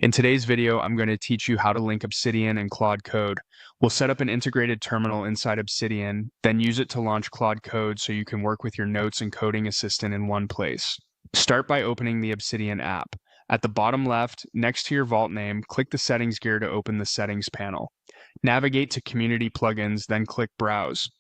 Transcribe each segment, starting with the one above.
In today's video, I'm going to teach you how to link Obsidian and Claude Code. We'll set up an integrated terminal inside Obsidian, then use it to launch Claude Code so you can work with your notes and coding assistant in one place. Start by opening the Obsidian app. At the bottom left, next to your vault name, click the settings gear to open the settings panel. Navigate to Community Plugins, then click Browse.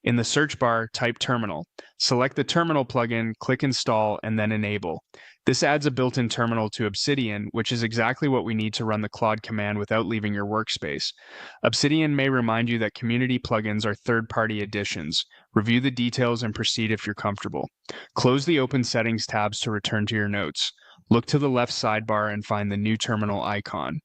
In the search bar, type Terminal. Select the Terminal plugin, click Install, and then Enable. This adds a built-in terminal to Obsidian, which is exactly what we need to run the Claude command without leaving your workspace. Obsidian may remind you that community plugins are third-party additions. Review the details and proceed if you're comfortable. Close the Open Settings tabs to return to your notes. Look to the left sidebar and find the new terminal icon.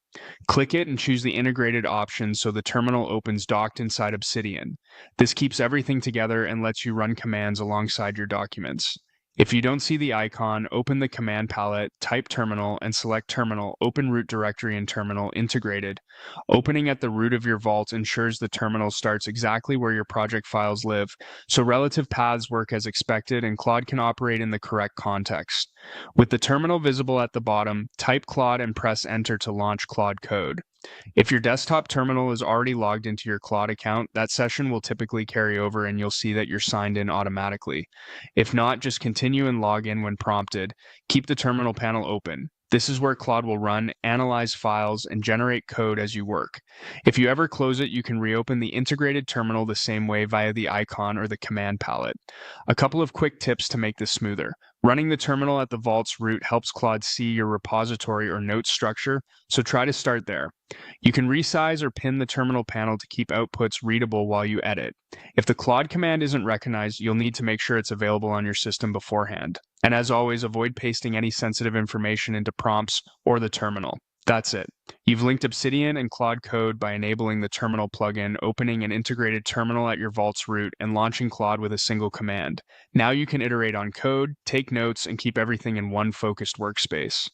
Click it and choose the integrated option so the terminal opens docked inside Obsidian. This keeps everything together and lets you run commands alongside your documents. If you don't see the icon, open the command palette, type terminal, and select terminal, open root directory and terminal integrated. Opening at the root of your vault ensures the terminal starts exactly where your project files live, so relative paths work as expected and Claude can operate in the correct context. With the terminal visible at the bottom, type Claude and press enter to launch Claude Code. If your desktop terminal is already logged into your Claude account, that session will typically carry over and you'll see that you're signed in automatically. If not, just continue and log in when prompted. Keep the terminal panel open. This is where Claude will run, analyze files, and generate code as you work. If you ever close it, you can reopen the integrated terminal the same way via the icon or the command palette. A couple of quick tips to make this smoother. Running the terminal at the vault's root helps Claude see your repository or note structure, so try to start there. You can resize or pin the terminal panel to keep outputs readable while you edit. If the Claude command isn't recognized, you'll need to make sure it's available on your system beforehand. And as always, avoid pasting any sensitive information into prompts or the terminal. That's it. You've linked Obsidian and Claude Code by enabling the terminal plugin, opening an integrated terminal at your vault's root, and launching Claude with a single command. Now you can iterate on code, take notes, and keep everything in one focused workspace.